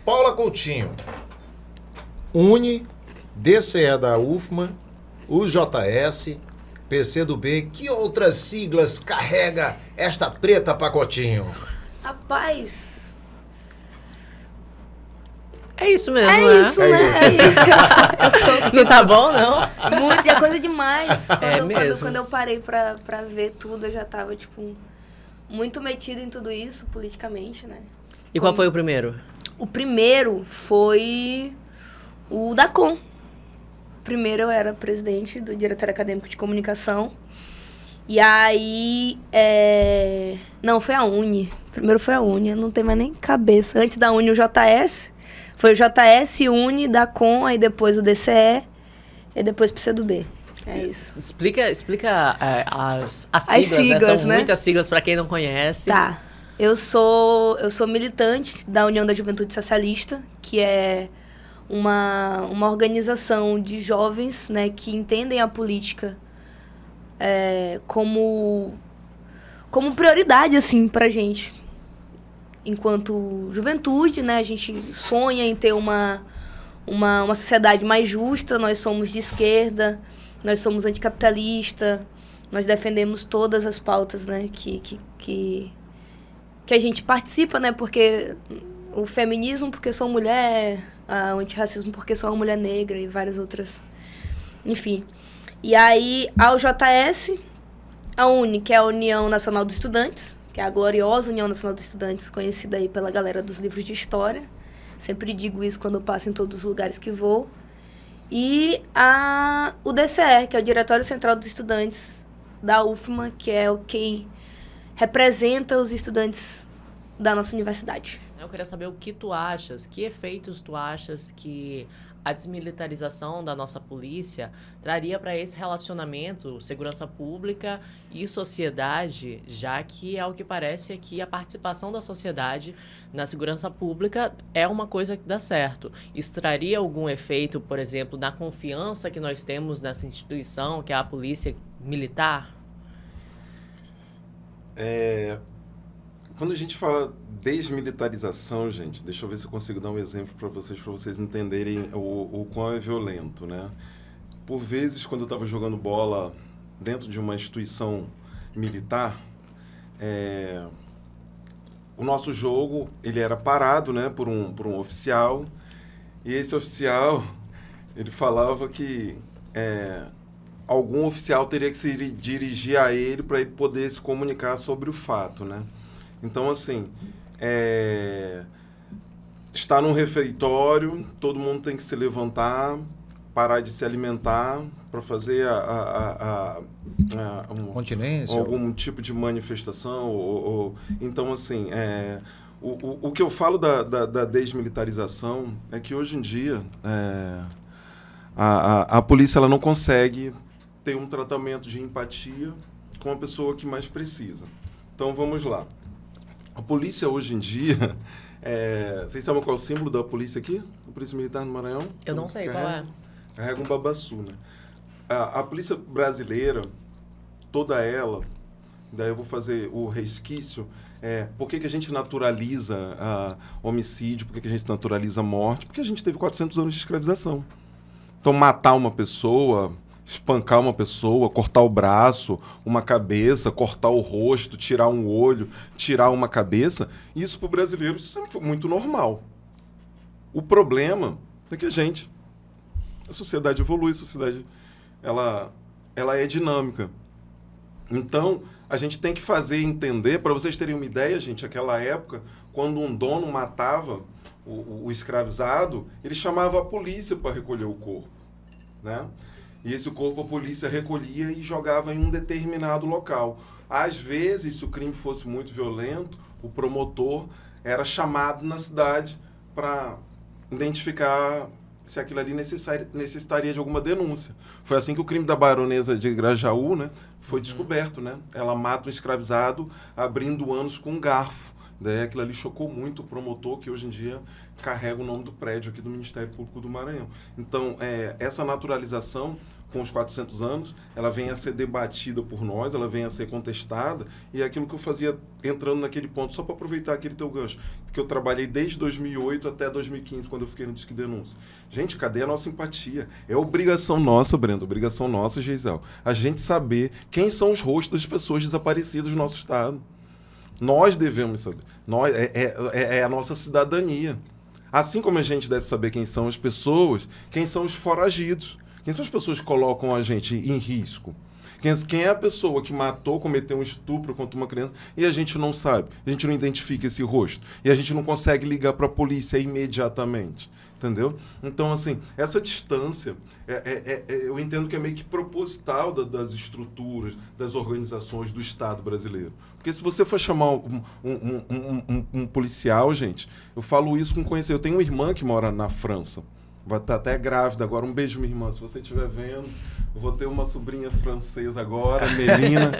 Paula Coutinho, UNE, DCE da UFMA, UJS, PCdoB, que outras siglas carrega esta treta, pacotinho? Rapaz, É isso mesmo, né? é isso, né? É Eu sou Não tá bom, não? muito, é coisa demais. Mesmo. Quando eu parei pra ver tudo, eu já tava, tipo, muito metida em tudo isso, politicamente, né? E qual foi o primeiro? O primeiro foi o DACOM. Primeiro eu era presidente do Diretório Acadêmico de Comunicação. E aí... Não, foi a UNE. Primeiro foi a UNE, não tem mais nem cabeça. Antes da UNE, o JS. Foi o JS, UNE, DACOM, aí depois o DCE, e depois o PCdoB. É isso. Explica as siglas, né? São né? muitas siglas para quem não conhece. Tá. Eu sou militante da União da Juventude Socialista, que é uma organização de jovens, né, que entendem a política como prioridade, assim, pra gente. Enquanto juventude, né, a gente sonha em ter uma sociedade mais justa. Nós somos de esquerda, nós somos anticapitalista, nós defendemos todas as pautas, né, que a gente participa, né, porque o feminismo porque sou mulher, o antirracismo porque sou uma mulher negra e várias outras, enfim. E aí, a UJS, a UNE, que é a União Nacional dos Estudantes, que é a gloriosa União Nacional dos Estudantes, conhecida aí pela galera dos livros de história. Sempre digo isso quando eu passo em todos os lugares que vou. E o DCE, que é o Diretório Central dos Estudantes da UFMA, que é quem representa os estudantes da nossa universidade. Eu queria saber o que tu achas, que efeitos tu achas que a desmilitarização da nossa polícia traria para esse relacionamento, segurança pública e sociedade, já que, ao que parece, aqui a participação da sociedade na segurança pública é uma coisa que dá certo. Isso traria algum efeito, por exemplo, na confiança que nós temos nessa instituição, que é a polícia militar? Quando a gente fala desmilitarização, gente, deixa eu ver se eu consigo dar um exemplo para vocês entenderem o quão é violento, né? Por vezes, quando eu estava jogando bola dentro de uma instituição militar, o nosso jogo ele era parado, né, por um oficial, e esse oficial ele falava que algum oficial teria que se dirigir a ele para ele poder se comunicar sobre o fato, né? Então, assim, está num refeitório, todo mundo tem que se levantar, parar de se alimentar para fazer Continência? algum tipo de manifestação. Então, assim, o que eu falo da desmilitarização é que hoje em dia a polícia ela não consegue ter um tratamento de empatia com a pessoa que mais precisa. Então, vamos lá. A polícia hoje em dia... vocês sabem qual é o símbolo da polícia aqui? A Polícia Militar do Maranhão? Eu não sei qual é. Carrega um babaçu, né? A polícia brasileira, toda ela, daí eu vou fazer o resquício, por que a gente naturaliza homicídio, por que a gente naturaliza morte? Porque a gente teve 400 anos de escravização. Então, matar uma pessoa... espancar uma pessoa, cortar o braço, uma cabeça, cortar o rosto, tirar um olho, tirar uma cabeça, isso para o brasileiro sempre foi muito normal. O problema é que a sociedade evolui, a sociedade ela é dinâmica. Então, a gente tem que fazer entender, para vocês terem uma ideia, gente, aquela época, quando um dono matava o escravizado, ele chamava a polícia para recolher o corpo, né? E esse corpo a polícia recolhia e jogava em um determinado local. Às vezes, se o crime fosse muito violento, o promotor era chamado na cidade para identificar se aquilo ali necessitaria de alguma denúncia. Foi assim que o crime da baronesa de Grajaú, né, foi descoberto, né? Ela mata um escravizado abrindo ânus com um garfo. Daí aquilo ali chocou muito o promotor, que hoje em dia carrega o nome do prédio aqui do Ministério Público do Maranhão. Então, essa naturalização, com os 400 anos, ela vem a ser debatida por nós, ela vem a ser contestada, e é aquilo que eu fazia entrando naquele ponto, só para aproveitar aquele teu gancho, que eu trabalhei desde 2008 até 2015, quando eu fiquei no Disque Denúncia. Gente, cadê a nossa empatia? É obrigação nossa, Brenda, obrigação nossa, Geisel, a gente saber quem são os rostos das pessoas desaparecidas no nosso estado. Nós devemos saber. É a nossa cidadania. Assim como a gente deve saber quem são as pessoas, quem são os foragidos. Quem são as pessoas que colocam a gente em risco? Quem é a pessoa que matou, cometeu um estupro contra uma criança e a gente não sabe, a gente não identifica esse rosto e a gente não consegue ligar para a polícia imediatamente, entendeu? Então, assim, essa distância, eu entendo que é meio que proposital das estruturas, das organizações do Estado brasileiro. Porque se você for chamar um policial, gente, eu falo isso com conhecimento. Eu tenho uma irmã que mora na França. Vai estar até grávida agora. Um beijo, minha irmã. Se você estiver vendo, eu vou ter uma sobrinha francesa agora, Melina.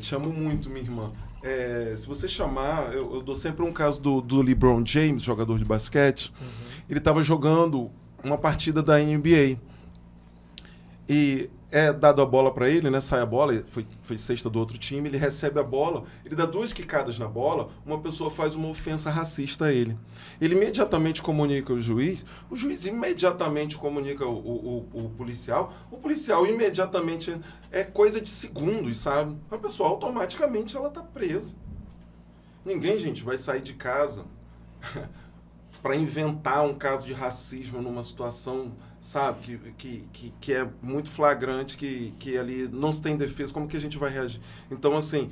Te amo muito, minha irmã. Se você chamar, eu dou sempre um caso do LeBron James, jogador de basquete. Uhum. Ele estava jogando uma partida da NBA. E dado a bola para ele, né? Sai a bola, foi cesta do outro time, ele recebe a bola, ele dá 2 quicadas na bola, uma pessoa faz uma ofensa racista a ele. Ele imediatamente comunica o juiz imediatamente comunica o policial imediatamente, é coisa de segundos, sabe? A pessoa automaticamente ela tá presa. Ninguém, gente, vai sair de casa para inventar um caso de racismo numa situação, sabe, que é muito flagrante, que ali não se tem defesa, como que a gente vai reagir? Então, assim,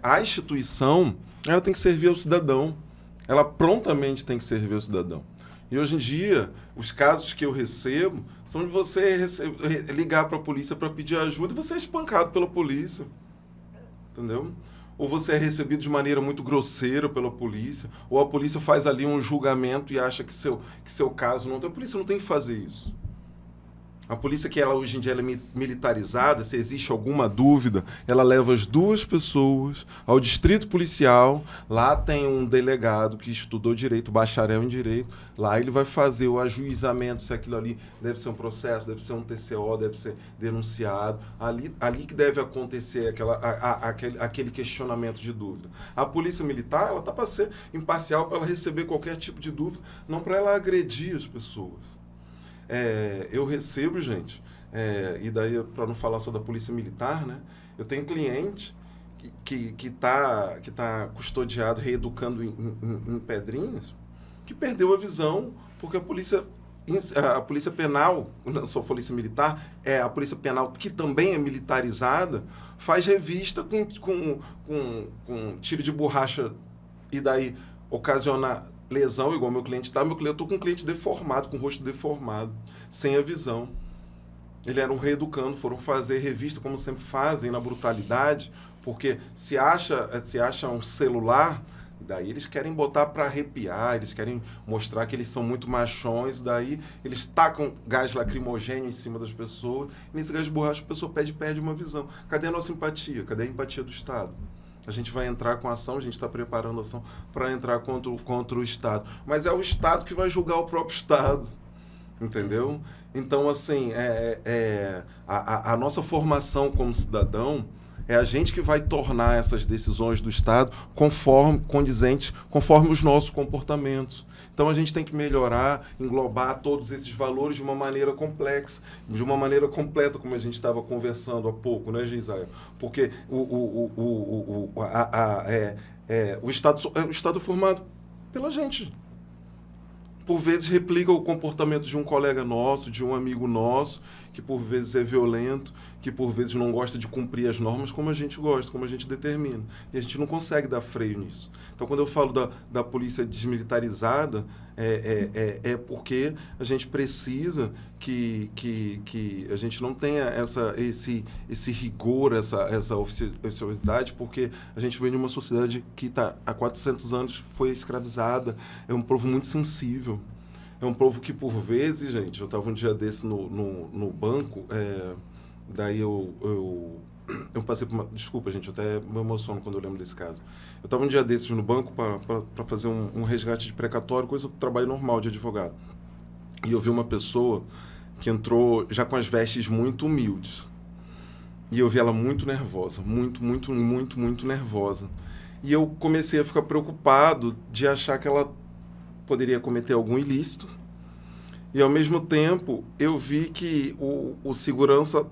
a instituição, ela tem que servir ao cidadão. Ela prontamente tem que servir ao cidadão. E hoje em dia, os casos que eu recebo são de você ligar para a polícia para pedir ajuda e você é espancado pela polícia. Entendeu? Ou você é recebido de maneira muito grosseira pela polícia, ou a polícia faz ali um julgamento e acha que seu caso não tem. A polícia não tem que fazer isso. A polícia, que ela hoje em dia ela é militarizada, se existe alguma dúvida, ela leva as 2 pessoas ao distrito policial, lá tem um delegado que estudou direito, bacharel em direito, lá ele vai fazer o ajuizamento, se aquilo ali deve ser um processo, deve ser um TCO, deve ser denunciado, ali que deve acontecer aquele questionamento de dúvida. A polícia militar, ela está para ser imparcial, para ela receber qualquer tipo de dúvida, não para ela agredir as pessoas. Eu recebo, gente, e daí, para não falar só da polícia militar, né? Eu tenho cliente que tá custodiado, reeducando em Pedrinhas, que perdeu a visão porque a polícia penal, não só a polícia militar, a polícia penal, que também é militarizada, faz revista com tiro de borracha e daí ocasiona lesão, igual meu cliente está. Eu estou com um cliente deformado, com o rosto deformado, sem a visão. Ele era um reeducando, foram fazer revista, como sempre fazem, na brutalidade, porque se acha um celular, daí eles querem botar para arrepiar, eles querem mostrar que eles são muito machões, daí eles tacam gás lacrimogêneo em cima das pessoas, e nesse gás de borracha a pessoa perde uma visão. Cadê a nossa empatia? Cadê a empatia do Estado? A gente vai entrar com a ação, a gente está preparando a ação para entrar contra o Estado. Mas é o Estado que vai julgar o próprio Estado, entendeu? Então, assim, a nossa formação como cidadão é a gente que vai tornar essas decisões do Estado condizentes conforme os nossos comportamentos. Então, a gente tem que melhorar, englobar todos esses valores de uma maneira complexa, de uma maneira completa, como a gente estava conversando há pouco, né, Gisael? Porque o Estado é formado pela gente. Por vezes replica o comportamento de um colega nosso, de um amigo nosso, que por vezes é violento, que por vezes não gosta de cumprir as normas como a gente gosta, como a gente determina. E a gente não consegue dar freio nisso. Então, quando eu falo da polícia desmilitarizada, é porque a gente precisa que a gente não tenha esse rigor, essa oficiosidade, porque a gente vem de uma sociedade que há 400 anos foi escravizada, é um povo muito sensível. É um povo que, por vezes, gente, eu estava um dia desse no banco, daí eu eu passei por uma... Desculpa, gente, eu até me emociono quando eu lembro desse caso. Eu estava um dia desses no banco para fazer um resgate de precatório, coisa do trabalho normal de advogado. E eu vi uma pessoa que entrou já com as vestes muito humildes. E eu vi ela muito nervosa, muito nervosa. E eu comecei a ficar preocupado de achar que ela poderia cometer algum ilícito. E, ao mesmo tempo, eu vi que o segurança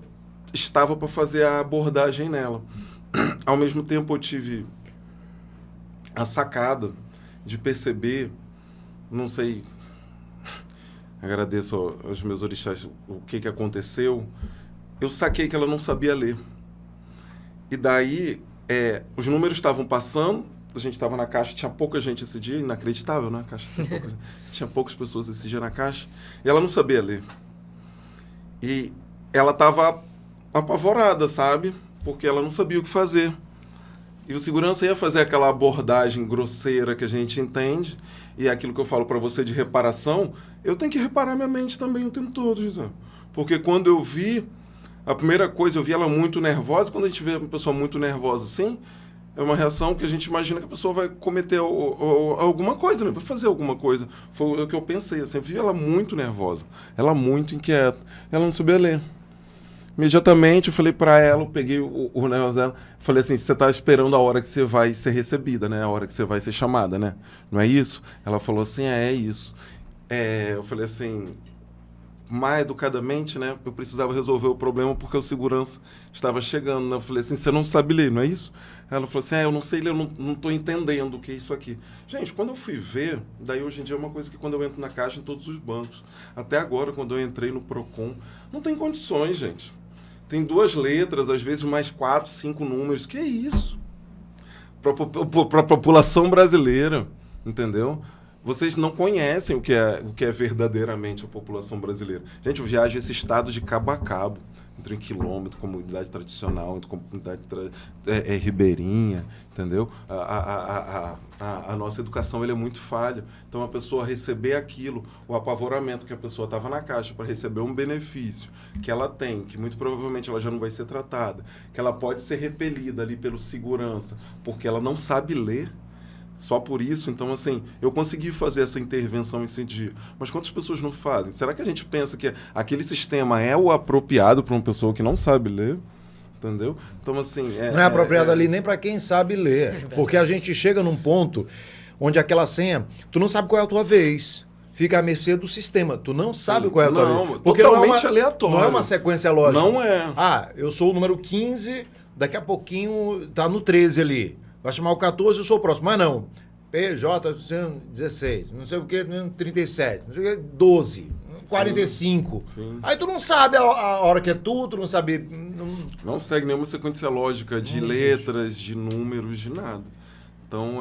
estava para fazer a abordagem nela. Ao mesmo tempo, eu tive a sacada de perceber, não sei, agradeço aos meus orixás o que aconteceu, eu saquei que ela não sabia ler. E daí, os números estavam passando, a gente estava na caixa, tinha pouca gente esse dia, inacreditável, né? A caixa tinha poucas pessoas esse dia na caixa, e ela não sabia ler. E ela estava apavorada, sabe? Porque ela não sabia o que fazer. E o segurança ia fazer aquela abordagem grosseira que a gente entende, e é aquilo que eu falo para você de reparação, eu tenho que reparar minha mente também o tempo todo, José. Porque quando eu vi, a primeira coisa, eu vi ela muito nervosa. Quando a gente vê uma pessoa muito nervosa assim, é uma reação que a gente imagina que a pessoa vai cometer alguma coisa, né? Vai fazer alguma coisa. Foi o que eu pensei, assim, eu vi ela muito nervosa, ela muito inquieta, ela não sabia ler. Imediatamente eu falei para ela, eu peguei o negócio dela, falei assim, você está esperando a hora que você vai ser recebida, né? A hora que você vai ser chamada, né? Não é isso? Ela falou assim, é isso. Eu falei assim, mais educadamente, né? Eu precisava resolver o problema porque o segurança estava chegando, né? Eu falei assim, você não sabe ler, não é isso? Ela falou assim, eu não sei ler, eu não estou entendendo o que é isso aqui. Gente, quando eu fui ver, daí hoje em dia é uma coisa que quando eu entro na caixa em todos os bancos, até agora, quando eu entrei no Procon, não tem condições, gente. Tem 2 letras, às vezes mais 4, 5 números. Que é isso? Para a população brasileira, entendeu? Vocês não conhecem o que é verdadeiramente a população brasileira. Gente, eu viajo esse estado de cabo a cabo. Entro em quilômetro, comunidade tradicional, entro comunidade ribeirinha, entendeu? A nossa educação é muito falha. Então, a pessoa receber aquilo, o apavoramento que a pessoa estava na caixa para receber um benefício que ela tem, que muito provavelmente ela já não vai ser tratada, que ela pode ser repelida ali pelo segurança, porque ela não sabe ler. Só por isso, então, assim, eu consegui fazer essa intervenção esse dia. Mas quantas pessoas não fazem? Será que a gente pensa que aquele sistema é o apropriado para uma pessoa que não sabe ler? Entendeu? Então, assim... não é apropriado ali nem para quem sabe ler. Porque a gente chega num ponto onde aquela senha, tu não sabe qual é a tua vez. Fica à mercê do sistema. Tu não sabe qual é a tua vez. Porque totalmente aleatório. Não é uma sequência lógica. Não é. Eu sou o número 15, daqui a pouquinho tá no 13 ali. Vai chamar o 14, eu sou o próximo. Mas não. PJ 16, não sei o que, 37, não sei o que, 12, 45. Sim. Aí tu não sabe a hora que é tu não sabe... Não segue nenhuma sequência lógica de letras, de números, de nada. Então,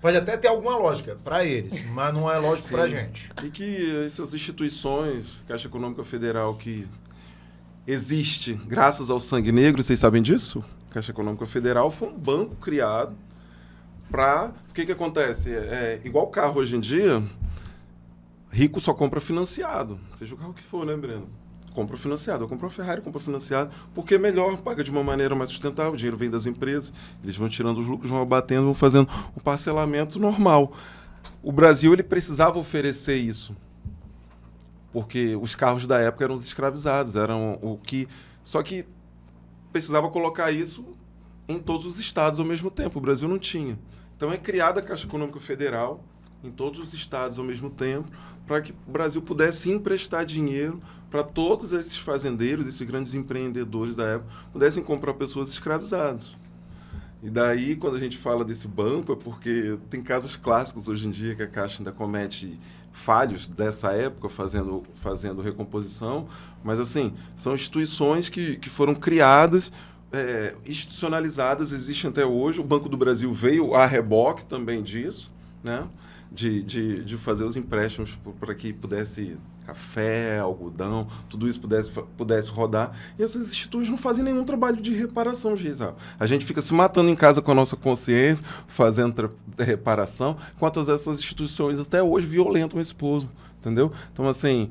Pode até ter alguma lógica para eles, mas não é lógico para a gente. E que essas instituições, Caixa Econômica Federal, que existe graças ao sangue negro, vocês sabem disso? Caixa Econômica Federal foi um banco criado para... O que acontece? Igual carro hoje em dia, rico só compra financiado. Seja o carro que for, né, Breno? Compra financiado. Eu compro uma Ferrari, compra financiado, porque é melhor, paga de uma maneira mais sustentável, o dinheiro vem das empresas, eles vão tirando os lucros, vão abatendo, vão fazendo o parcelamento normal. O Brasil, ele precisava oferecer isso, porque os carros da época eram os escravizados, eram o que... Só que precisava colocar isso em todos os estados ao mesmo tempo. O Brasil não tinha. Então, é criada a Caixa Econômica Federal em todos os estados ao mesmo tempo, para que o Brasil pudesse emprestar dinheiro para todos esses fazendeiros, esses grandes empreendedores da época, pudessem comprar pessoas escravizadas. E daí, quando a gente fala desse banco, é porque tem casos clássicos hoje em dia que a Caixa ainda comete falhos dessa época, fazendo recomposição, mas, assim, são instituições que foram criadas, institucionalizadas, existem até hoje. O Banco do Brasil veio a reboque também disso, né? De fazer os empréstimos para que pudesse café, algodão, tudo isso pudesse rodar. E essas instituições não fazem nenhum trabalho de reparação, Gisele. A gente fica se matando em casa com a nossa consciência, fazendo reparação, enquanto essas instituições até hoje violentam o esposo, entendeu? Então, assim,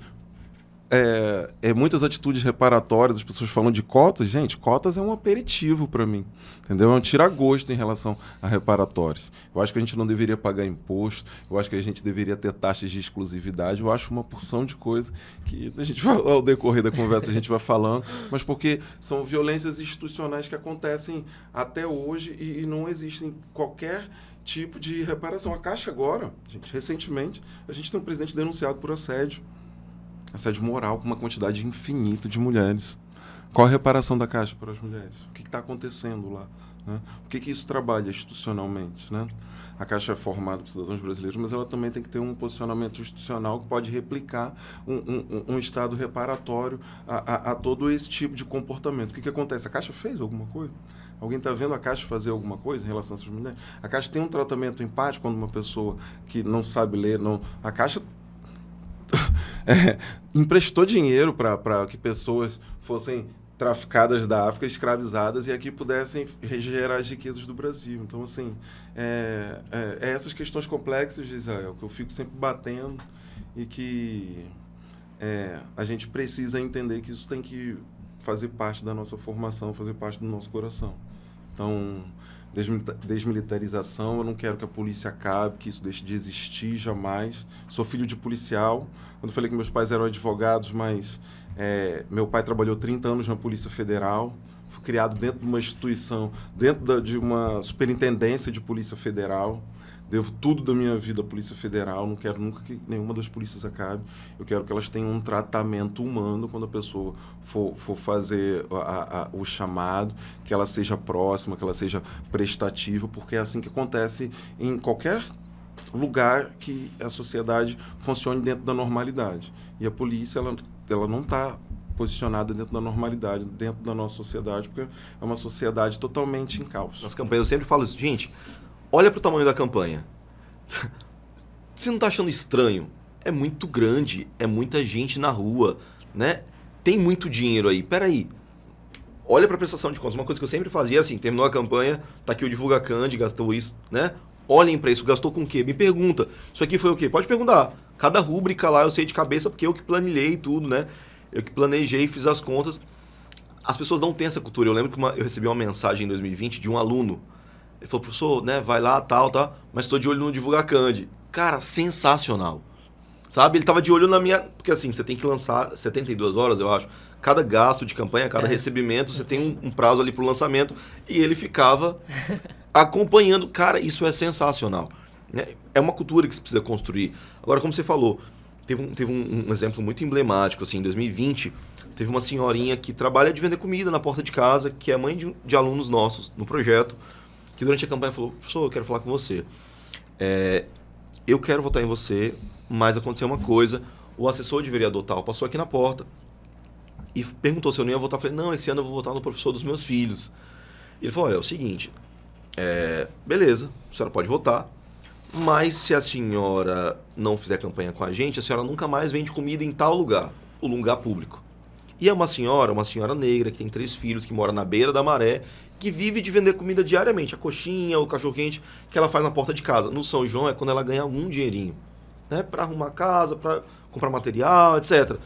muitas atitudes reparatórias, as pessoas falam de cotas. Gente, cotas é um aperitivo para mim, entendeu? É um tira-gosto em relação a reparatórios. Eu acho que a gente não deveria pagar imposto, eu acho que a gente deveria ter taxas de exclusividade, eu acho uma porção de coisa que a gente vai, ao decorrer da conversa a gente vai falando, mas porque são violências institucionais que acontecem até hoje e não existem qualquer tipo de reparação. A Caixa agora, gente, recentemente, a gente tem um presidente denunciado por assédio moral com uma quantidade infinita de mulheres. Qual a reparação da Caixa para as mulheres? O que está acontecendo lá? Né? O que isso trabalha institucionalmente? Né? A Caixa é formada por cidadãos brasileiros, mas ela também tem que ter um posicionamento institucional que pode replicar um estado reparatório a todo esse tipo de comportamento. O que acontece? A Caixa fez alguma coisa? Alguém está vendo a Caixa fazer alguma coisa em relação a essas mulheres? A Caixa tem um tratamento empático quando uma pessoa que não sabe ler... A Caixa emprestou dinheiro para que pessoas fossem traficadas da África, escravizadas, e aqui pudessem regerar as riquezas do Brasil. Então, assim, essas questões complexas de Israel, que eu fico sempre batendo e que a gente precisa entender que isso tem que fazer parte da nossa formação, fazer parte do nosso coração. Então, desmilitarização, eu não quero que a polícia acabe, que isso deixe de existir jamais. Sou filho de policial. Quando eu falei que meus pais eram advogados, mas meu pai trabalhou 30 anos na Polícia Federal. Fui criado dentro de uma instituição, dentro de uma superintendência de Polícia Federal. Devo tudo da minha vida à Polícia Federal. Não quero nunca que nenhuma das polícias acabe. Eu quero que elas tenham um tratamento humano quando a pessoa for fazer o chamado, que ela seja próxima, que ela seja prestativa, porque é assim que acontece em qualquer lugar que a sociedade funcione dentro da normalidade. E a polícia, ela não está posicionada dentro da normalidade, dentro da nossa sociedade, porque é uma sociedade totalmente em caos. Nas campanhas eu sempre falo isso. Gente, olha para o tamanho da campanha. Você não está achando estranho? É muito grande, é muita gente na rua, né? Tem muito dinheiro aí. Peraí, olha para a prestação de contas. Uma coisa que eu sempre fazia era assim, terminou a campanha, tá aqui o Divulga Cand, gastou isso, né? Olhem para isso, gastou com o quê? Me pergunta. Isso aqui foi o quê? Pode perguntar. Cada rúbrica lá eu sei de cabeça porque eu que planilhei tudo, né? Eu que planejei, fiz as contas. As pessoas não têm essa cultura. Eu lembro que eu recebi uma mensagem em 2020 de um aluno. Ele falou, professor, né, vai lá, tal, mas estou de olho no Divulga Cand. Cara, sensacional. Sabe? Ele estava de olho na minha... Porque assim, você tem que lançar 72 horas, eu acho. Cada gasto de campanha, cada recebimento, você tem um prazo ali para o lançamento. E ele ficava acompanhando. Cara, isso é sensacional. É uma cultura que se precisa construir. Agora, como você falou, teve um exemplo muito emblemático. Assim, em 2020, teve uma senhorinha que trabalha de vender comida na porta de casa, que é mãe de alunos nossos no projeto, que durante a campanha falou, professor, eu quero falar com você. Eu quero votar em você, mas aconteceu uma coisa, o assessor de vereador tal passou aqui na porta e perguntou se eu não ia votar. Eu falei, não, esse ano eu vou votar no professor dos meus filhos. E ele falou, olha, é o seguinte, beleza, a senhora pode votar, mas se a senhora não fizer campanha com a gente nunca mais vende comida em tal lugar, o lugar público. E é uma senhora negra, que tem 3 filhos, que mora na beira da maré, que vive de vender comida diariamente, a coxinha, o cachorro-quente, que ela faz na porta de casa. No São João é quando ela ganha algum dinheirinho, né? Para arrumar casa, para comprar material, etc.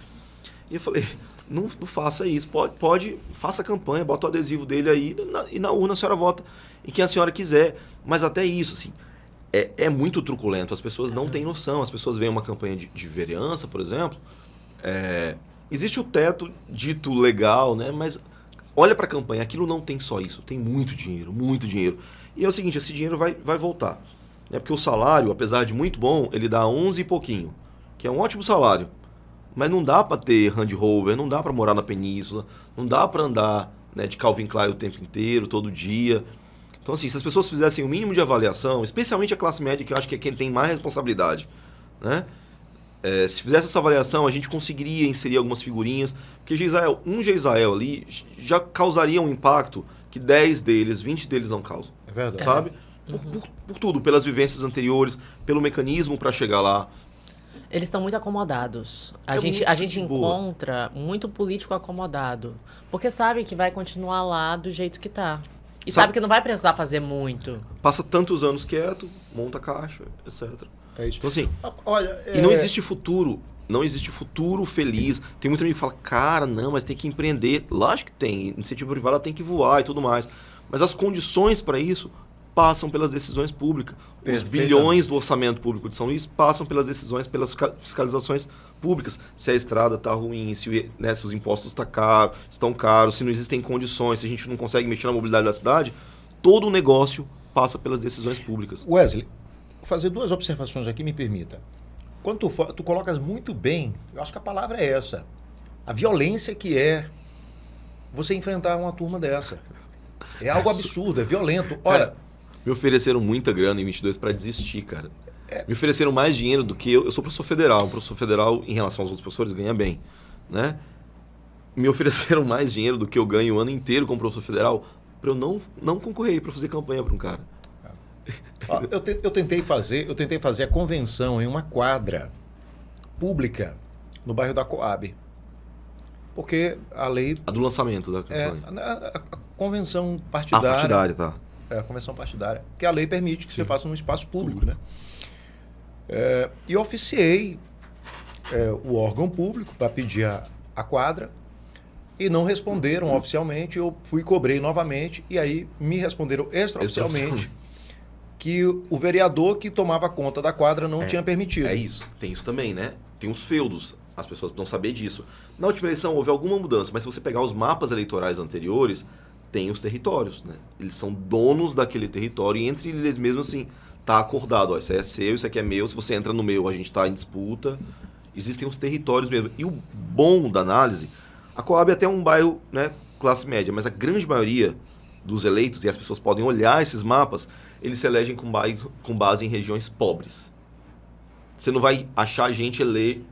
E eu falei, não faça isso, faça campanha, bota o adesivo dele aí e na urna a senhora vota em quem a senhora quiser. Mas até isso, assim, é muito truculento, as pessoas não têm noção, as pessoas veem uma campanha de vereança, por exemplo, existe o teto dito legal, né? Mas olha para a campanha, aquilo não tem só isso, tem muito dinheiro, muito dinheiro. E é o seguinte, esse dinheiro vai voltar. Porque o salário, apesar de muito bom, ele dá 11 e pouquinho, que é um ótimo salário. Mas não dá para ter Land Rover, não dá para morar na península, não dá para andar, né, de Calvin Klein o tempo inteiro, todo dia. Então, assim, se as pessoas fizessem o mínimo de avaliação, especialmente a classe média, que eu acho que é quem tem mais responsabilidade, né? Se fizesse essa avaliação, a gente conseguiria inserir algumas figurinhas, porque um Geisrael ali já causaria um impacto que 10 deles, 20 deles não causam. É verdade. Sabe? Por tudo, pelas vivências anteriores, pelo mecanismo para chegar lá. Eles estão muito acomodados. A gente encontra muito político acomodado, porque sabe que vai continuar lá do jeito que tá. E sabe que não vai precisar fazer muito. Passa tantos anos quieto, monta caixa, etc. É isso. Então, assim, olha, e não existe futuro não existe futuro feliz. Tem muito amigo que fala, cara, não, mas tem que empreender. Lógico que tem, iniciativa privada tem que voar e tudo mais. Mas as condições para isso passam pelas decisões públicas. Os bilhões do orçamento público de São Luís passam pelas decisões, pelas fiscalizações públicas. Se a estrada está ruim, se os impostos estão caros, se não existem condições, se a gente não consegue mexer na mobilidade da cidade, todo o negócio passa pelas decisões públicas. Wesley, vou fazer 2 observações aqui, me permita. Quando tu colocas muito bem, eu acho que a palavra é essa, a violência que é você enfrentar uma turma dessa. É algo absurdo, é violento. Olha... Me ofereceram muita grana em 22 para desistir, cara. Me ofereceram mais dinheiro do que eu. Eu sou professor federal. Um professor federal, em relação aos outros professores, ganha bem, né? Me ofereceram mais dinheiro do que eu ganho o ano inteiro como professor federal para eu não concorrer, para fazer campanha para um cara. Eu tentei fazer a convenção em uma quadra pública no bairro da Coab. Porque a lei... A do lançamento da campanha. A convenção partidária. Partidária, tá. A convenção partidária. Que a lei permite que você faça num espaço público, né? E eu oficiei o órgão público para pedir a quadra e não responderam oficialmente. Eu fui e cobrei novamente e aí me responderam extraoficialmente que o vereador que tomava conta da quadra não tinha permitido. É isso. Tem isso também, né? Tem uns feudos. As pessoas precisam saber disso. Na última eleição houve alguma mudança, mas se você pegar os mapas eleitorais anteriores, tem os territórios, né? Eles são donos daquele território e entre eles mesmos, assim, tá acordado. Ó, isso aí é seu, isso aqui é meu. Se você entra no meu, a gente tá em disputa. Existem os territórios mesmo. E o bom da análise, a Coab é até um bairro, né, classe média, mas a grande maioria dos eleitos, e as pessoas podem olhar esses mapas, eles se elegem com base em regiões pobres. Você não vai achar gente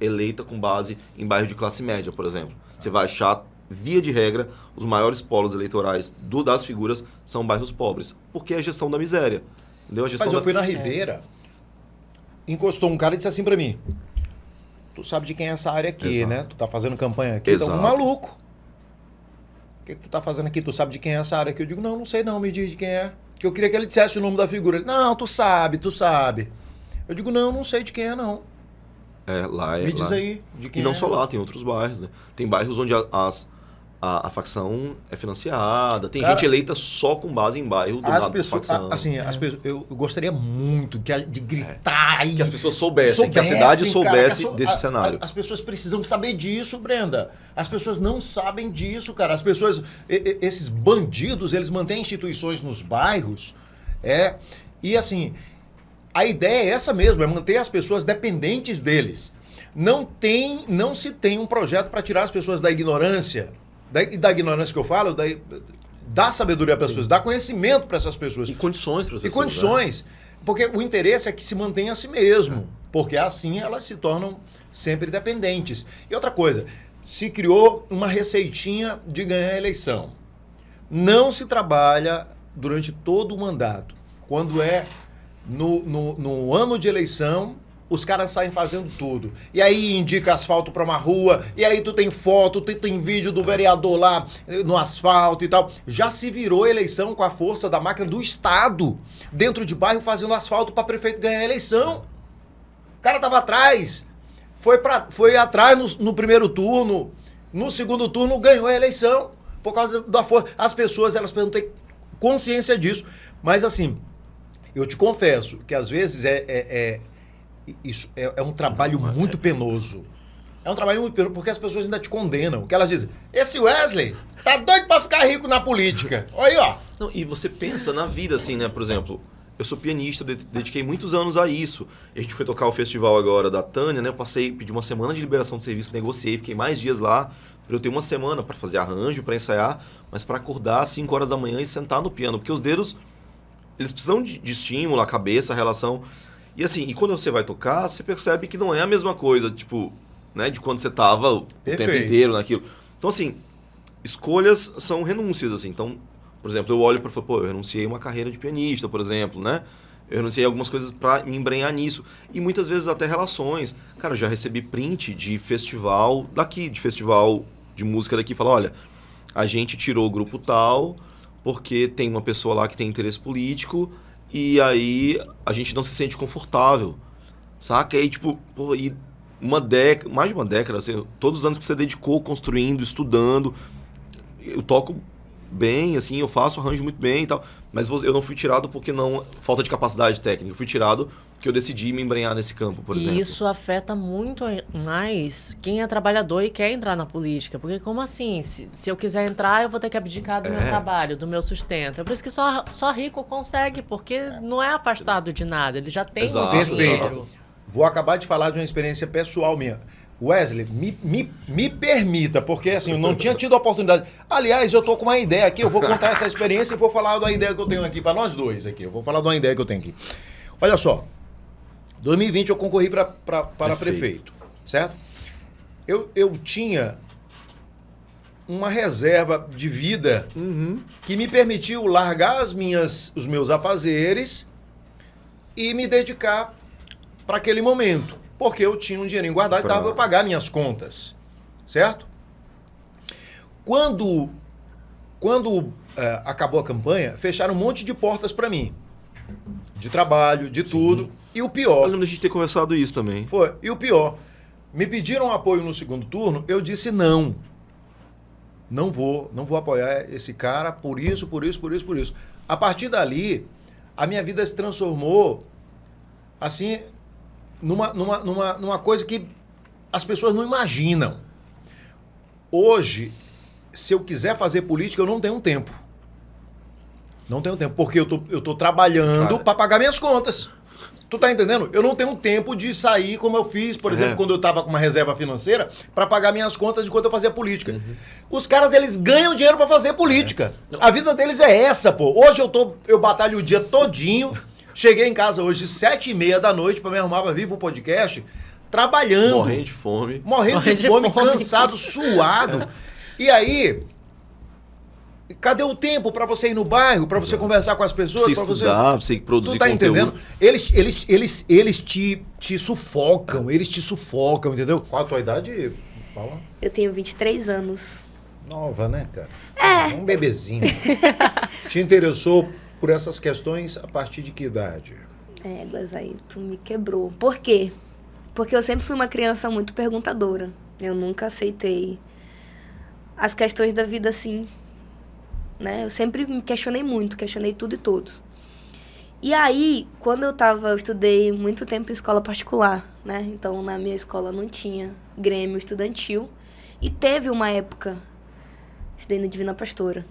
eleita com base em bairro de classe média, por exemplo. Você vai achar, via de regra, os maiores polos eleitorais das figuras são bairros pobres. Porque é a gestão da miséria. Entendeu? Mas eu fui na Ribeira, encostou um cara e disse assim pra mim, tu sabe de quem é essa área aqui, Exato. né? Tu tá fazendo campanha aqui, Exato. tá um maluco. O que tu tá fazendo aqui? Tu sabe de quem é essa área aqui? Eu digo, não sei não, me diz de quem é. Que eu queria que ele dissesse o nome da figura. Ele, não, tu sabe. Eu digo, não sei de quem é, não. Lá é. Me diz aí de quem é. E não só lá, tem outros bairros, né? Tem bairros onde a facção é financiada, tem gente eleita só com base em bairro do lado da facção. As pessoas, eu gostaria muito de gritar aí. Que as pessoas soubessem, que a cidade soubesse desse cenário. As pessoas precisam saber disso, Brenda. As pessoas não sabem disso, cara. As pessoas, esses bandidos, eles mantêm instituições nos bairros, e assim, a ideia é essa mesmo, é manter as pessoas dependentes deles. Não se tem um projeto para tirar as pessoas da ignorância. Da ignorância que eu falo, dar sabedoria para as pessoas, dar conhecimento para essas pessoas. E condições para as pessoas. E condições. Né? Porque o interesse é que se mantenha a si mesmo. Porque assim elas se tornam sempre dependentes. E outra coisa, se criou uma receitinha de ganhar a eleição. Não se trabalha durante todo o mandato. Quando é no ano de eleição, os caras saem fazendo tudo. E aí indica asfalto para uma rua, e aí tu tem foto, tu tem vídeo do vereador lá no asfalto e tal. Já se virou a eleição com a força da máquina do Estado, dentro de bairro, fazendo asfalto para prefeito ganhar a eleição. O cara tava atrás, foi atrás no primeiro turno, no segundo turno ganhou a eleição, por causa da força. As pessoas, elas precisam ter consciência disso. Mas assim, eu te confesso que às vezes isso é um trabalho muito penoso. É um trabalho muito penoso porque as pessoas ainda te condenam. Porque elas dizem, esse Wesley tá doido pra ficar rico na política. Olha aí, ó. Não, e você pensa na vida assim, né? Por exemplo, eu sou pianista, dediquei muitos anos a isso. A gente foi tocar o festival agora da Tânia, né? Eu pedi uma semana de liberação de serviço, negociei, fiquei mais dias lá. Pra eu ter uma semana para fazer arranjo, para ensaiar, mas para acordar às 5 horas da manhã e sentar no piano. Porque os dedos, eles precisam de estímulo, a cabeça, a relação... E assim, e quando você vai tocar, você percebe que não é a mesma coisa, tipo, né, de quando você tava o tempo inteiro naquilo. Então, assim, escolhas são renúncias, assim. Então, por exemplo, eu olho para falar, pô, eu renunciei a uma carreira de pianista, por exemplo, né? Eu renunciei a algumas coisas para me embrenhar nisso. E muitas vezes até relações. Cara, eu já recebi print de festival daqui, de festival de música daqui, fala, olha, a gente tirou o grupo tal porque tem uma pessoa lá que tem interesse político. E aí a gente não se sente confortável, saca? E aí, tipo, pô, e mais de uma década, assim, todos os anos que você dedicou construindo, estudando. Eu toco bem, assim, eu faço arranjo muito bem e tal, mas eu não fui tirado porque não falta de capacidade técnica. Eu fui tirado porque eu decidi me embrenhar nesse campo, por exemplo. E isso afeta muito mais quem é trabalhador e quer entrar na política. Porque como assim? Se eu quiser entrar, eu vou ter que abdicar do meu trabalho, do meu sustento. É por isso que só rico consegue, porque não é afastado de nada. Ele já tem Exato. muito dinheiro. Perfeito. Vou acabar de falar de uma experiência pessoal minha. Wesley, me permita, porque assim, eu não tinha tido a oportunidade. Aliás, eu tô com uma ideia aqui, eu vou contar essa experiência e vou falar da ideia que eu tenho aqui, para nós dois aqui. Eu vou falar de uma ideia que eu tenho aqui. Olha só, 2020 eu concorri para prefeito, certo? Eu tinha uma reserva de vida que me permitiu largar os meus afazeres e me dedicar para aquele momento. Porque eu tinha um dinheirinho guardado e dava para eu pagar minhas contas, certo? Quando acabou a campanha, fecharam um monte de portas para mim. De trabalho, de tudo. E o Eu pior... lembro de a gente ter conversado isso também. Foi. E o pior, me pediram apoio no segundo turno, eu disse não. Não vou apoiar esse cara por isso. A partir dali, a minha vida se transformou, assim... Numa coisa que as pessoas não imaginam. Hoje, se eu quiser fazer política, eu não tenho tempo. Não tenho tempo, porque eu tô trabalhando para pagar minhas contas. Tu tá entendendo? Eu não tenho tempo de sair como eu fiz, por exemplo, quando eu tava com uma reserva financeira, para pagar minhas contas enquanto eu fazia política. Os caras, eles ganham dinheiro para fazer política. A vida deles é essa, pô. Hoje eu batalho o dia todinho. Cheguei em casa hoje 7h30 da noite para me arrumar para vir pro podcast, trabalhando. Morrendo de fome. Morrendo de fome, cansado, suado. E aí, cadê o tempo para você ir no bairro, para você conversar com as pessoas? Você para estudar, pra você produzir Tu tá conteúdo. entendendo? Eles te sufocam, entendeu? Qual a tua idade, Paula? Eu tenho 23 anos. Nova, né, cara? Um bebezinho. Te interessou por essas questões a partir de que idade? Mas aí tu me quebrou. Por quê? Porque eu sempre fui uma criança muito perguntadora. Eu nunca aceitei as questões da vida assim, né? Eu sempre me questionei muito, questionei tudo e todos. E aí, quando eu estudei muito tempo em escola particular, né? Então, na minha escola não tinha grêmio estudantil. E teve uma época, estudei na Divina Pastora.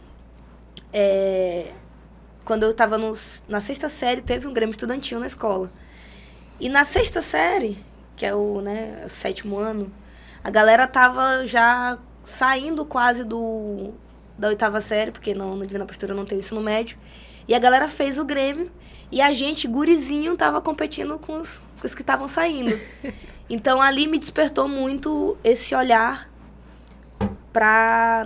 Quando eu estava na 6ª série, teve um grêmio estudantil na escola. E na 6ª série, que é o 7º ano, a galera tava já saindo quase da 8ª série, porque na Divina Pastora não tem ensino médio. E a galera fez o grêmio e a gente, gurizinho, tava competindo com os que estavam saindo. Então ali me despertou muito esse olhar pra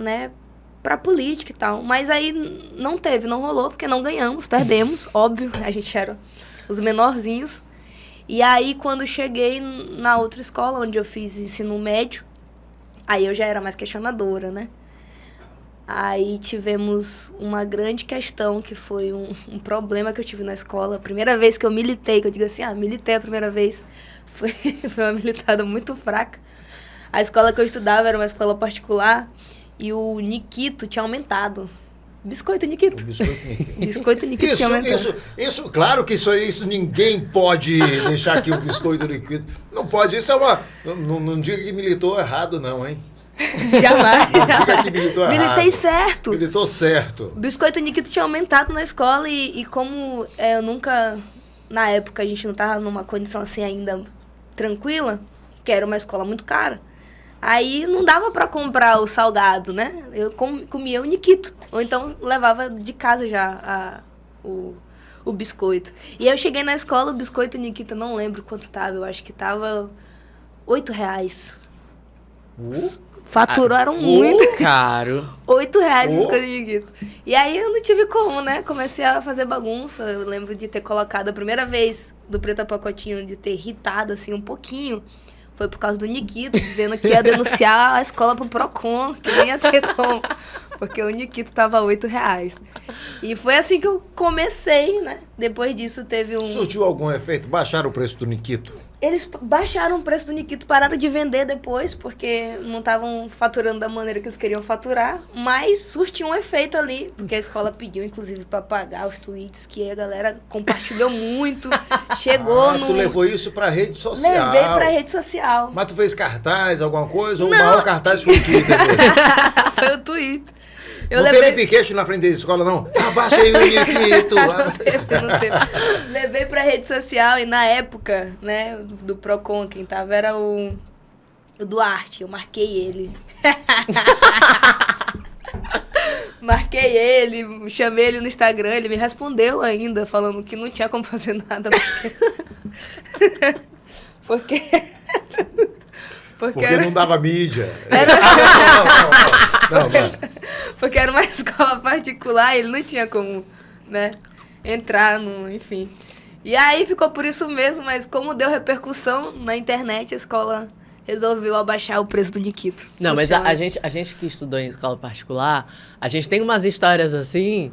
política e tal. Mas aí não rolou, porque não ganhamos, perdemos, óbvio. A gente era os menorzinhos. E aí, quando cheguei na outra escola, onde eu fiz ensino médio, aí eu já era mais questionadora, né? Aí tivemos uma grande questão, que foi um problema que eu tive na escola. A primeira vez que eu militei, que eu digo assim, militei a primeira vez, foi uma militada muito fraca. A escola que eu estudava era uma escola particular, e o Nikito tinha aumentado. Biscoito Nikito. Biscoito Nikito tinha aumentado. Isso, claro que isso ninguém pode deixar aqui o biscoito Nikito. Não pode, isso é uma... Não diga que militou errado, não, hein? Jamais. Não diga que militou errado. Militei certo. Militou certo. O biscoito Nikito tinha aumentado na escola e como eu nunca... Na época a gente não tava numa condição assim ainda tranquila, que era uma escola muito cara. Aí não dava pra comprar o salgado, né? Eu comia o Nikito. Ou então levava de casa já o biscoito. E aí eu cheguei na escola, o biscoito Nikito, eu não lembro quanto tava. Eu acho que tava R$8. Faturaram muito. Caro. R$8 o biscoito Nikito. E aí eu não tive como, né? Comecei a fazer bagunça. Eu lembro de ter colocado a primeira vez do Preto a Pacotinho, de ter irritado assim um pouquinho. Foi por causa do Nikito, dizendo que ia denunciar a escola pro Procon, que nem ia ter como. Porque o Nikito tava R$8. E foi assim que eu comecei, né? Depois disso teve um... Surtiu algum efeito? Baixaram o preço do Nikito? Eles baixaram o preço do Nikito, pararam de vender depois, porque não estavam faturando da maneira que eles queriam faturar, mas surtiu um efeito ali, porque a escola pediu, inclusive, para pagar os tweets, que a galera compartilhou muito, chegou no... Tu levou isso pra rede social. Levei pra rede social. Mas tu fez cartaz, alguma coisa? Ou Não. o maior cartaz foi o Twitter mesmo? Foi o Twitter. Eu Não levei... teve piquete na frente da escola, não? Abaixa aí o Nikito. Não teve. Levei pra rede social e na época, né, do Procon, quem tava era o Duarte. Eu marquei ele. Marquei ele, chamei ele no Instagram, ele me respondeu ainda, falando que não tinha como fazer nada. Porque Porque não dava mídia. Não, porque era uma escola particular, ele não tinha como, né, entrar no, enfim. E aí ficou por isso mesmo, mas como deu repercussão na internet, a escola resolveu abaixar o preço do Nikito. Não, mas Funciona. a gente que estudou em escola particular, a gente tem umas histórias assim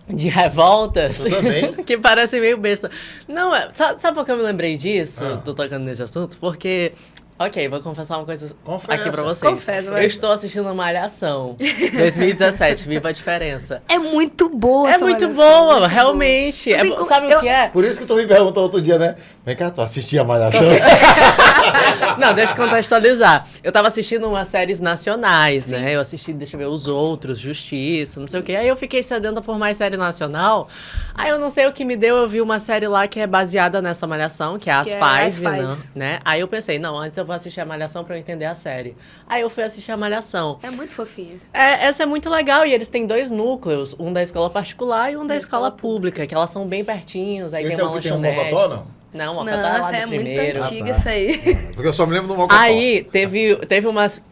de revoltas Eu também. que parecem meio besta. Não, sabe por que eu me lembrei disso? Tô tocando nesse assunto? Porque... Ok, vou confessar uma coisa Confessa. aqui pra vocês. Confessa, eu vai. estou assistindo Malhação 2017, Viva a Diferença. É muito boa É essa muito Malhação, boa, muito realmente. Não tem como- Sabe o que é? Por isso que tu me perguntou outro dia, né? Vem cá, tu assistia a Malhação? Não, deixa eu contextualizar. Eu tava assistindo umas séries nacionais, né? Eu assisti, deixa eu ver, Os Outros, Justiça, não sei o quê. Aí eu fiquei sedenta por mais série nacional. Aí eu não sei o que me deu, eu vi uma série lá que é baseada nessa Malhação, que é As Que é Five, As Fives. né? Aí eu pensei, não, antes eu vou assistir a Malhação pra eu entender a série. Aí eu fui assistir a Malhação. É muito fofinho. Essa é muito legal e eles têm dois núcleos, um da escola particular e um da escola escola pública, que elas são bem pertinhos, aí Esse tem é o uma que tem um lanchonete. mocotó, não? Não, o mocotó é lá Nossa, do é muito primeiro. antiga Ah, tá. isso aí. Porque eu só me lembro do mocotó. Aí teve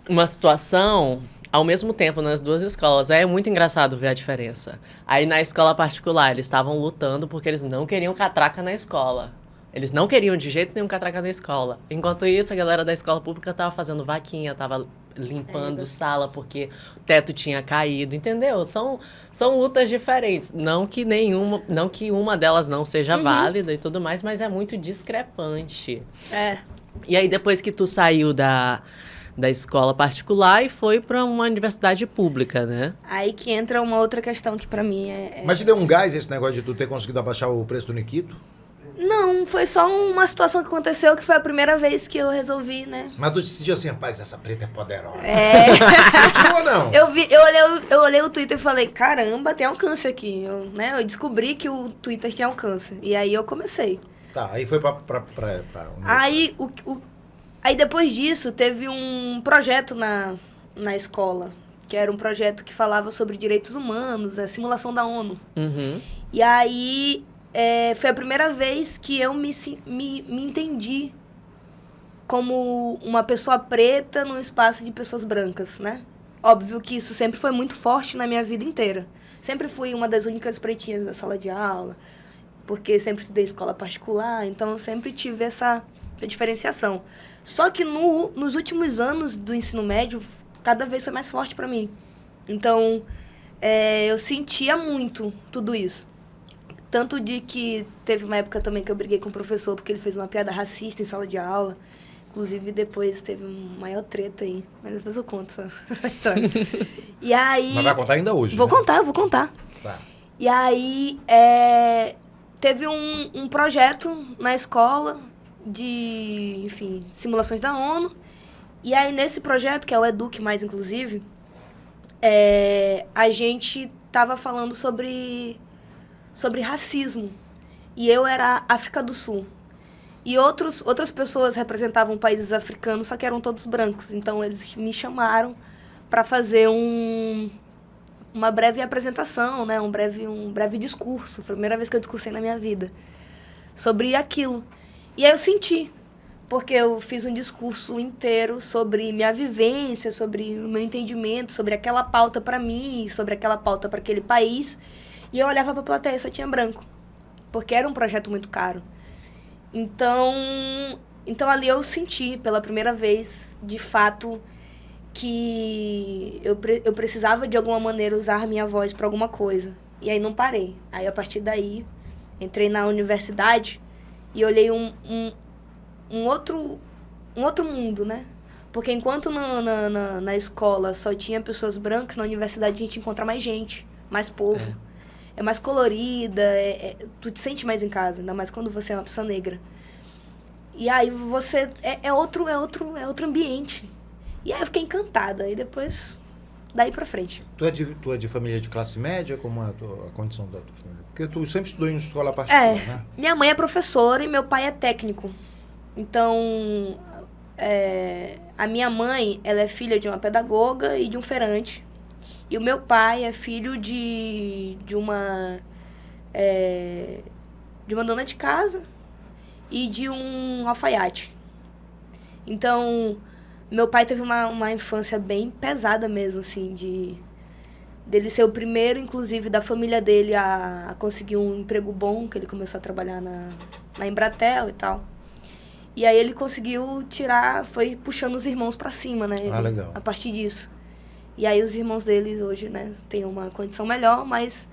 uma situação ao mesmo tempo nas duas escolas. Aí é muito engraçado ver a diferença. Aí na escola particular eles estavam lutando porque eles não queriam catraca na escola. Eles não queriam de jeito nenhum catraca na escola. Enquanto isso, a galera da escola pública tava fazendo vaquinha, tava limpando sala porque o teto tinha caído, entendeu? São lutas diferentes. Não que uma delas não seja válida e tudo mais, mas é muito discrepante. É. E aí, depois que tu saiu da escola particular e foi para uma universidade pública, né? Aí que entra uma outra questão que pra mim Mas te deu um gás esse negócio de tu ter conseguido abaixar o preço do Nikito? Não, foi só uma situação que aconteceu que foi a primeira vez que eu resolvi, né? Mas tu decidiu assim, rapaz, essa preta é poderosa. É. Sentiu ou não? Eu olhei o Twitter e falei, caramba, tem alcance aqui. Eu descobri que o Twitter tinha alcance. E aí eu comecei. Tá, aí foi pra Aí, aí depois disso, teve um projeto na escola, que era um projeto que falava sobre direitos humanos, a simulação da ONU. Uhum. E aí, foi a primeira vez que eu me entendi como uma pessoa preta num espaço de pessoas brancas, né? Óbvio que isso sempre foi muito forte na minha vida inteira. Sempre fui uma das únicas pretinhas da sala de aula, porque sempre estudei escola particular, então eu sempre tive essa diferenciação. Só que nos últimos anos do ensino médio, cada vez foi mais forte para mim. Então, eu sentia muito tudo isso. Tanto de que teve uma época também que eu briguei com o professor porque ele fez uma piada racista em sala de aula. Inclusive, depois teve uma maior treta aí. Mas depois eu conto essa história. E aí... Mas vai contar ainda hoje, Vou né? contar. Tá. E aí, teve um projeto na escola de, enfim, simulações da ONU. E aí, nesse projeto, que é o Eduque Mais, inclusive, a gente tava falando sobre racismo. E eu era África do Sul. E outras pessoas representavam países africanos, só que eram todos brancos. Então, eles me chamaram para fazer uma breve apresentação, né? Um breve discurso. Foi a primeira vez que eu discursei na minha vida sobre aquilo. E aí eu senti, porque eu fiz um discurso inteiro sobre minha vivência, sobre o meu entendimento, sobre aquela pauta para mim, sobre aquela pauta para aquele país. E eu olhava para a plateia e só tinha branco, porque era um projeto muito caro. Então ali eu senti pela primeira vez, de fato, que eu precisava de alguma maneira usar minha voz para alguma coisa. E aí não parei. Aí a partir daí entrei na universidade e olhei um outro mundo, né? Porque enquanto na escola só tinha pessoas brancas, na universidade a gente encontra mais gente, mais povo. É mais colorida, tu te sente mais em casa, ainda mais quando você é uma pessoa negra. E aí você... É outro ambiente. E aí eu fiquei encantada. E depois, daí pra frente. Tu é de família de classe média? Como é a condição da tua família? Porque tu sempre estudou em escola particular, né? Minha mãe é professora e meu pai é técnico. Então, a minha mãe, ela é filha de uma pedagoga e de um feirante. E o meu pai é filho de uma dona de casa e de um alfaiate. Então, meu pai teve uma infância bem pesada mesmo, assim, dele ser o primeiro, inclusive, da família dele a conseguir um emprego bom, que ele começou a trabalhar na Embratel e tal. E aí ele conseguiu foi puxando os irmãos pra cima, né? Legal. A partir disso. E aí os irmãos deles hoje, né, têm uma condição melhor, mas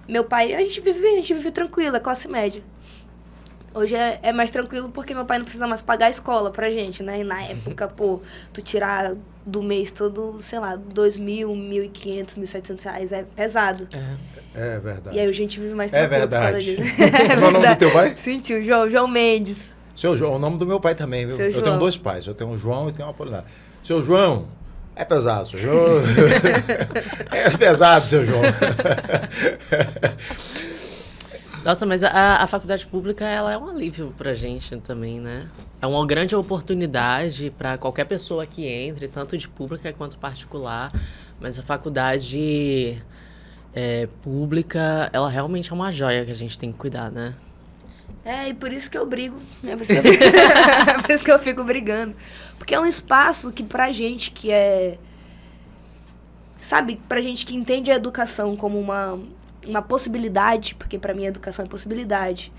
meu pai, a gente vive tranquilo, é classe média. Hoje é mais tranquilo porque meu pai não precisa mais pagar a escola pra gente, né? E na época, tu tirar do mês todo, sei lá, 2.000, 1.500, 1.700 reais é pesado. É verdade. E aí a gente vive mais tranquilo por causa disso. Qual é o nome do teu pai? Sim, tio, João Mendes. Seu João, o nome do meu pai também, viu? Seu Eu João. tenho 2 pais, eu tenho um João e tenho um Apolinário. Seu João, é pesado, seu João. É pesado, seu João. Nossa, mas a faculdade pública, ela é um alívio pra gente também, né? É uma grande oportunidade para qualquer pessoa que entre, tanto de pública quanto particular. Mas a faculdade pública, ela realmente é uma joia que a gente tem que cuidar, né? E por isso que eu brigo. É por isso que eu fico brigando. Porque é um espaço que pra gente que sabe, pra gente que entende a educação como uma possibilidade, porque pra mim a educação é possibilidade,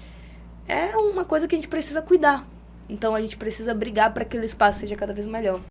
é uma coisa que a gente precisa cuidar. Então a gente precisa brigar para que aquele espaço seja cada vez melhor.